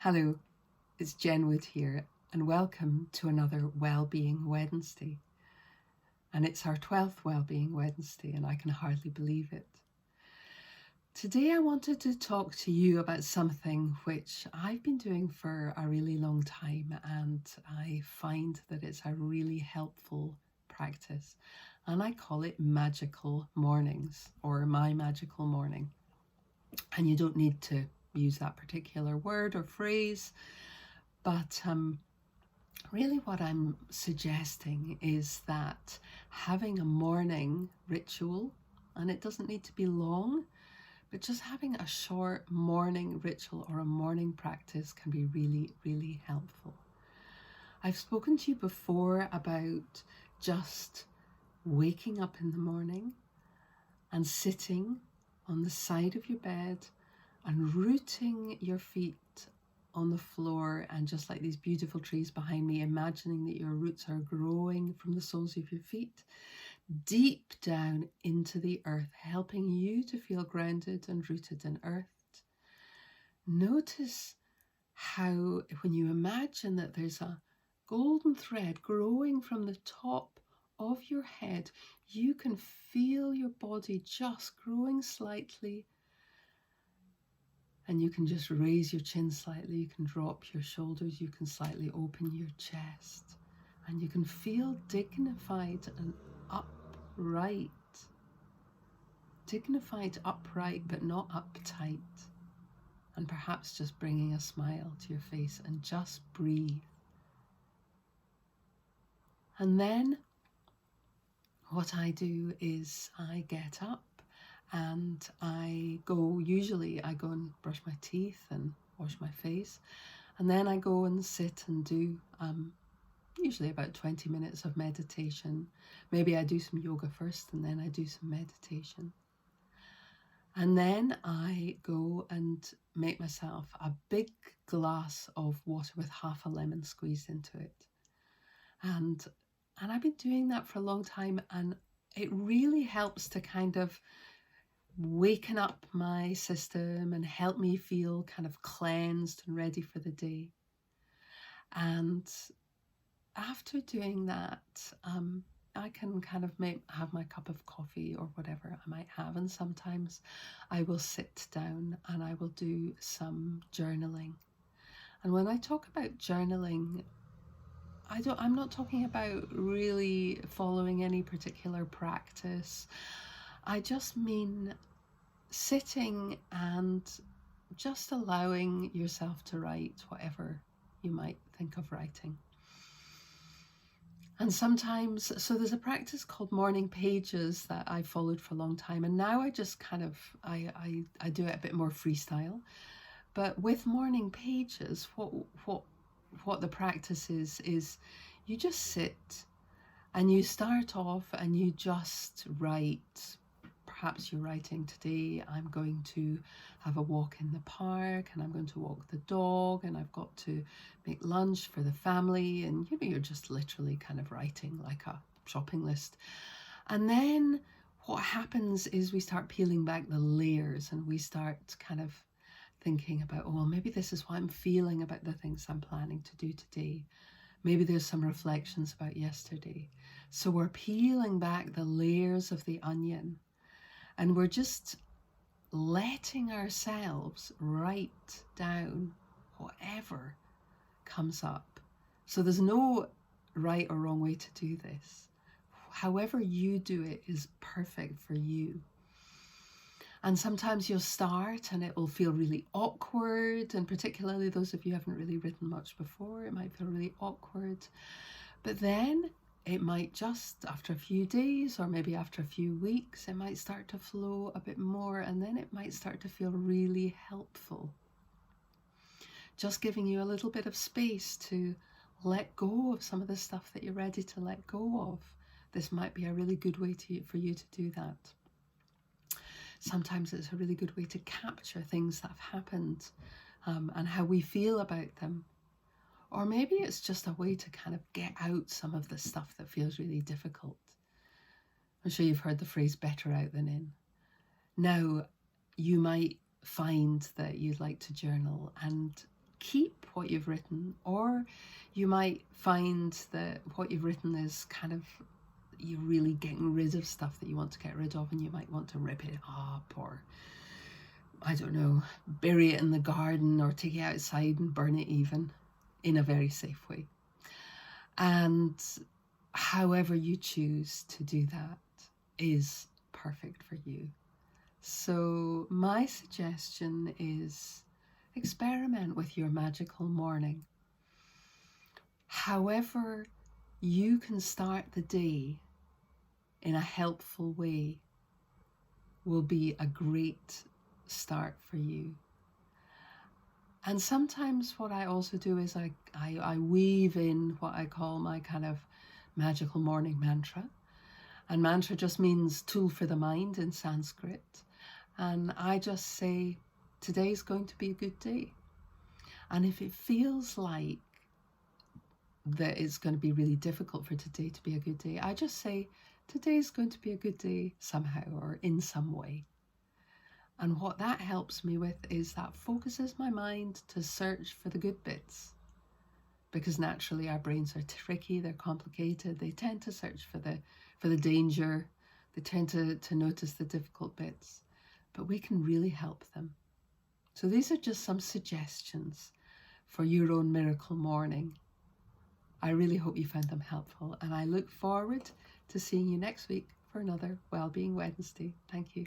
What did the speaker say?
Hello, it's Jen Wood here, and welcome to another Wellbeing Wednesday. And it's our 12th Wellbeing Wednesday, and I can hardly believe it. Today I wanted to talk to you about something which I've been doing for a really long time, and I find that it's a really helpful practice. And I call it magical mornings, or my magical morning. And you don't need to use that particular word or phrase, but really what I'm suggesting is that having a morning ritual, and it doesn't need to be long, but just having a short morning ritual or a morning practice can be really, really helpful. I've spoken to you before about just waking up in the morning and sitting on the side of your bed and rooting your feet on the floor, and just like these beautiful trees behind me, imagining that your roots are growing from the soles of your feet deep down into the earth, helping you to feel grounded and rooted and earthed. Notice how when you imagine that there's a golden thread growing from the top of your head, you can feel your body just growing slightly. And you can just raise your chin slightly, you can drop your shoulders, you can slightly open your chest, and you can feel dignified and upright. Dignified, upright, but not uptight. And perhaps just bringing a smile to your face, and just breathe. And then what I do is I get up and I go and brush my teeth and wash my face, and then I go and sit and do usually about 20 minutes of meditation. Maybe I do some yoga first and then I do some meditation. And then I go and make myself a big glass of water with half a lemon squeezed into it. And I've been doing that for a long time, and it really helps to kind of waken up my system and help me feel kind of cleansed and ready for the day. And after doing that, I can kind of have my cup of coffee or whatever I might have, and sometimes I will sit down and I will do some journaling. And when I talk about journaling, I'm not talking about really following any particular practice. I just mean sitting and just allowing yourself to write whatever you might think of writing. And sometimes, so there's a practice called morning pages that I followed for a long time, and now I just kind of, I do it a bit more freestyle. But with morning pages, what the practice is you just sit and you start off and you just write. Perhaps you're writing, today I'm going to have a walk in the park, and I'm going to walk the dog, and I've got to make lunch for the family, and you're just literally kind of writing like a shopping list. And then what happens is we start peeling back the layers, and we start kind of thinking about, oh, well, maybe this is what I'm feeling about the things I'm planning to do today. Maybe there's some reflections about yesterday. So we're peeling back the layers of the onion, and we're just letting ourselves write down whatever comes up. So there's no right or wrong way to do this. However you do it is perfect for you. And sometimes you'll start and it will feel really awkward, and particularly those of you who haven't really written much before, it might feel really awkward. But then it might just, after a few days or maybe after a few weeks, it might start to flow a bit more, and then it might start to feel really helpful. Just giving you a little bit of space to let go of some of the stuff that you're ready to let go of. This might be a really good way for you to do that. Sometimes it's a really good way to capture things that have happened and how we feel about them. Or maybe it's just a way to kind of get out some of the stuff that feels really difficult. I'm sure you've heard the phrase better out than in. Now, you might find that you'd like to journal, and keep what you've written, or you might find that what you've written is kind of, you're really getting rid of stuff that you want to get rid of, and you might want to rip it up, or I don't know, bury it in the garden, or take it outside and burn it even, in a very safe way. And however you choose to do that is perfect for you. So my suggestion is experiment with your magical morning. However you can start the day in a helpful way will be a great start for you. And sometimes what I also do is I weave in what I call my kind of magical morning mantra. And mantra just means tool for the mind in Sanskrit. And I just say, today's going to be a good day. And if it feels like that it's going to be really difficult for today to be a good day, I just say, today's going to be a good day somehow, or in some way. And what that helps me with is that focuses my mind to search for the good bits. Because naturally our brains are tricky, they're complicated, they tend to search for the danger, they tend to notice the difficult bits, but we can really help them. So these are just some suggestions for your own miracle morning. I really hope you found them helpful, and I look forward to seeing you next week for another Wellbeing Wednesday. Thank you.